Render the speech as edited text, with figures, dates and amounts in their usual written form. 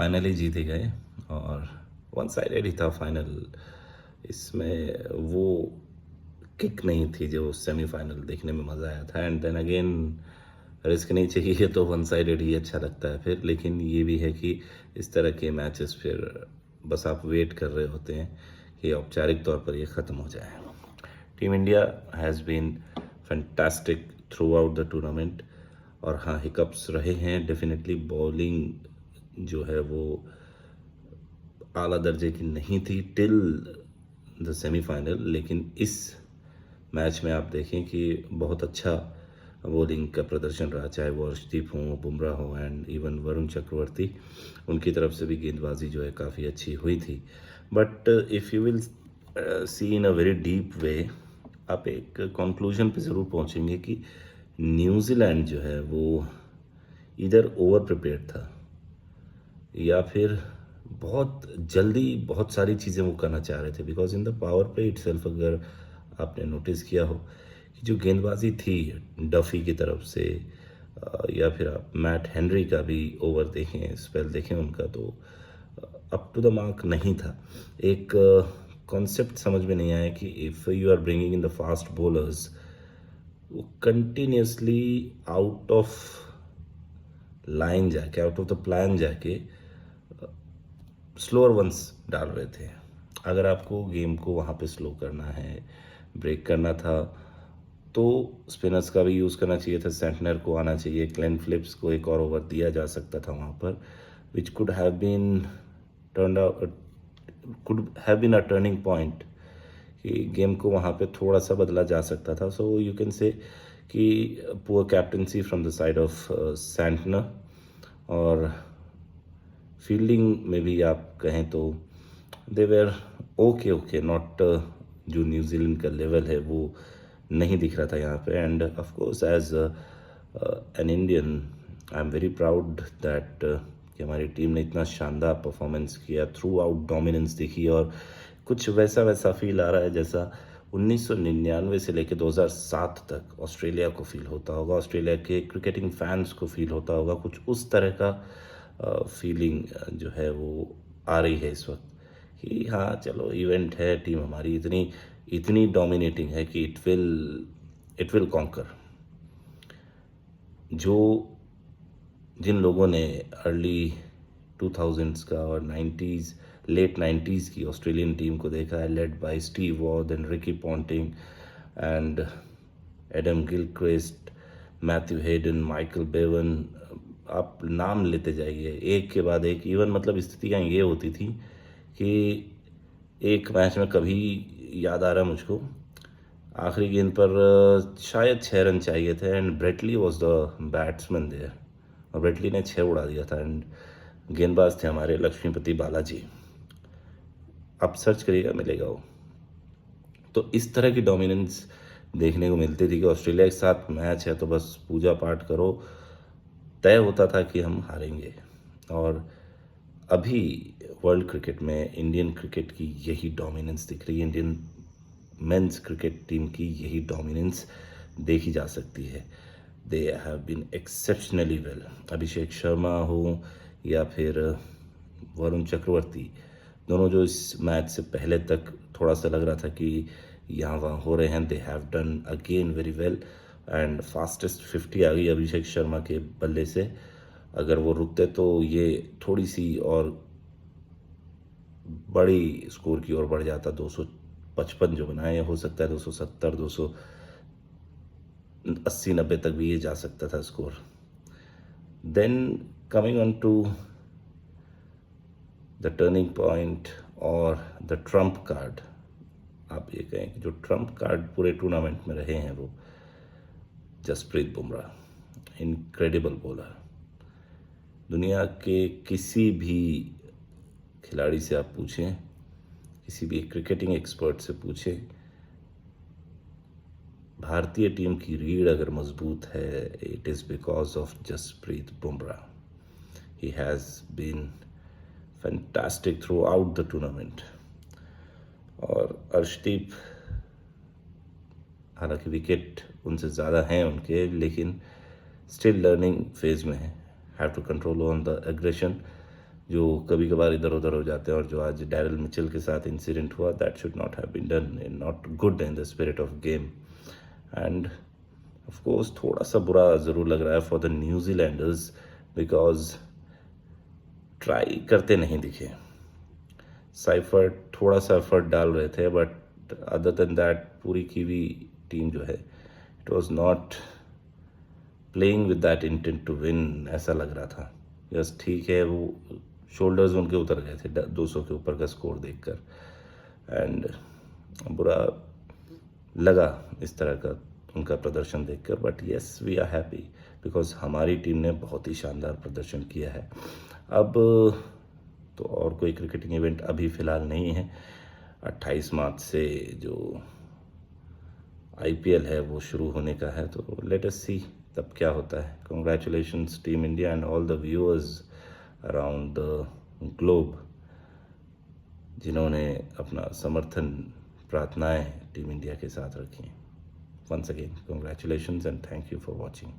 Finally जीत ही गए और one sided ही था फाइनल। इसमें वो किक नहीं थी जो सेमीफाइनल देखने में मज़ा आया था। एंड देन अगेन रिस्क नहीं चाहिए तो वन साइडेड ही अच्छा लगता है फिर। लेकिन ये भी है कि इस तरह के मैचेस फिर बस आप वेट कर रहे होते हैं कि औपचारिक तौर पर ये ख़त्म हो जाए। Team India has been fantastic throughout the tournament. और हाँ, हिकअप्स रहे हैं डेफिनेटली। बॉलिंग जो है वो आला दर्जे की नहीं थी टिल द सेमीफाइनल। लेकिन इस मैच में आप देखें कि बहुत अच्छा बॉलिंग का प्रदर्शन रहा, चाहे वो अर्शदीप हो, बुमराह हो एंड इवन वरुण चक्रवर्ती। उनकी तरफ से भी गेंदबाजी जो है काफ़ी अच्छी हुई थी। But if you will see in a very deep way, आप एक कंक्लूजन पे ज़रूर पहुंचेंगे कि न्यूजीलैंड जो है वो इधर ओवर प्रिपेयर्ड था या फिर बहुत जल्दी बहुत सारी चीज़ें वो करना चाह रहे थे। Because in the power play itself अगर आपने नोटिस किया हो कि जो गेंदबाजी थी डफी की तरफ से या फिर आप मैट हेनरी का भी ओवर देखें, स्पेल देखें उनका, तो अप टू द मार्क नहीं था। एक कॉन्सेप्ट समझ में नहीं आया कि if you are bringing in the fast bowlers, वो कंटिन्यूसली आउट ऑफ लाइन जाके, आउट ऑफ द प्लान जाके स्लोअर वंस डाल रहे थे। अगर आपको गेम को वहाँ पे स्लो करना है, ब्रेक करना था, तो स्पिनर्स का भी यूज़ करना चाहिए था। सेंटनर को आना चाहिए, क्लेन फिलिप्स को एक और ओवर दिया जा सकता था वहाँ पर, which could have been turn out, could have been a turning point कि गेम को वहाँ पे थोड़ा सा बदला जा सकता था। सो यू कैन से कि poor captaincy from the side of Santner. और फील्डिंग में भी आप कहें तो दे वेर ओके नॉट, जो न्यूजीलैंड का लेवल है वो नहीं दिख रहा था यहाँ पे। And of course as an Indian I am very proud that कि हमारी टीम ने इतना शानदार परफॉर्मेंस किया, थ्रू आउट डोमिनेंस दिखी। और कुछ वैसा फील आ रहा है जैसा 1999 से लेकर 2007 तक ऑस्ट्रेलिया को फील होता होगा, ऑस्ट्रेलिया के क्रिकेटिंग फैंस को फील होता होगा। कुछ उस तरह का फीलिंग जो है वो आ रही है इस वक्त कि हाँ चलो इवेंट है, टीम हमारी इतनी इतनी डोमिनेटिंग है कि इट विल कॉन्कर। जो जिन लोगों ने अर्ली 2000s का और 90s, लेट 90s की ऑस्ट्रेलियन टीम को देखा है, लेड बाय स्टीव वॉर्ड and Ricky Ponting and Adam Gilchrist, Matthew Hayden, Michael Bevan, आप नाम लेते जाइए एक के बाद एक। इवन मतलब स्थितियाँ ये होती थी कि एक मैच में कभी याद आ रहा है मुझको, आखिरी गेंद पर शायद 6 रन चाहिए थे and Brett Lee was the batsman there और ब्रेटली ने 6 उड़ा दिया था। एंड गेंदबाज थे हमारे लक्ष्मीपति बालाजी। आप सर्च करिएगा मिलेगा वो। तो इस तरह की डोमिनेंस देखने को मिलती थी कि ऑस्ट्रेलिया के साथ मैच है तो बस पूजा पाठ करो, तय होता था कि हम हारेंगे। और अभी वर्ल्ड क्रिकेट में इंडियन क्रिकेट की यही डोमिनेंस दिख रही है, इंडियन मेंस क्रिकेट टीम की यही डोमिनेंस देखी जा सकती है। They have been exceptionally well. Abhishek Sharma हो या फिर वरुण चक्रवर्ती, दोनों जो इस मैच से पहले तक थोड़ा सा लग रहा था कि यहाँ वहाँ हो रहे हैं, they have done again very well. And fastest 50 आ गई अभिषेक शर्मा के बल्ले से। अगर वो रुकते तो ये थोड़ी सी और बड़ी स्कोर की ओर बढ़ जाता। 255 जो बनाए, हो सकता है 270, 280-90 तक भी ये जा सकता था score. Then coming on to the turning point और द ट्रम्प कार्ड, आप ये कहें कि जो ट्रम्प कार्ड पूरे टूर्नामेंट में रहे हैं वो जसप्रीत बुमराह, इनक्रेडिबल बॉलर। दुनिया के किसी भी खिलाड़ी से आप पूछें, किसी भी क्रिकेटिंग एक्सपर्ट से पूछें, भारतीय टीम की रीढ़ अगर मजबूत है, it is because of Jasprit Bumrah. He has been fantastic throughout the tournament. और अर्शदीप, हालांकि विकेट उनसे ज़्यादा हैं उनके, लेकिन स्टिल लर्निंग फेज में है। Have to control on the aggression. जो कभी कभार इधर उधर हो जाते हैं, और जो आज डैरिल मिचेल के साथ इंसिडेंट हुआ, that should not have been done, not good in the spirit of game. And of course थोड़ा सा बुरा ज़रूर लग रहा है for the New Zealanders, because try करते नहीं दिखे. साइफर्ट थोड़ा सा एफर्ट डाल रहे थे, बट अदर देन दैट पूरी कीवी टीम जो है, it was not playing with that intent to win, ऐसा लग रहा था. यस ठीक है, वो शोल्डर्स उनके उतर गए थे 200 के ऊपर का स्कोर देखकर, एंड बुरा लगा इस तरह का उनका प्रदर्शन देखकर. But yes, we are happy because हमारी टीम ने बहुत ही शानदार प्रदर्शन किया है. अब तो और कोई क्रिकेटिंग इवेंट अभी फ़िलहाल नहीं है. 28 मार्च से जो IPL है वो शुरू होने का है, तो लेट अस सी तब क्या होता है. Congratulations team India and all the viewers around the globe जिन्होंने अपना समर्थन, प्रार्थनाएं टीम इंडिया के साथ रखी. Once again congratulations and thank you for watching.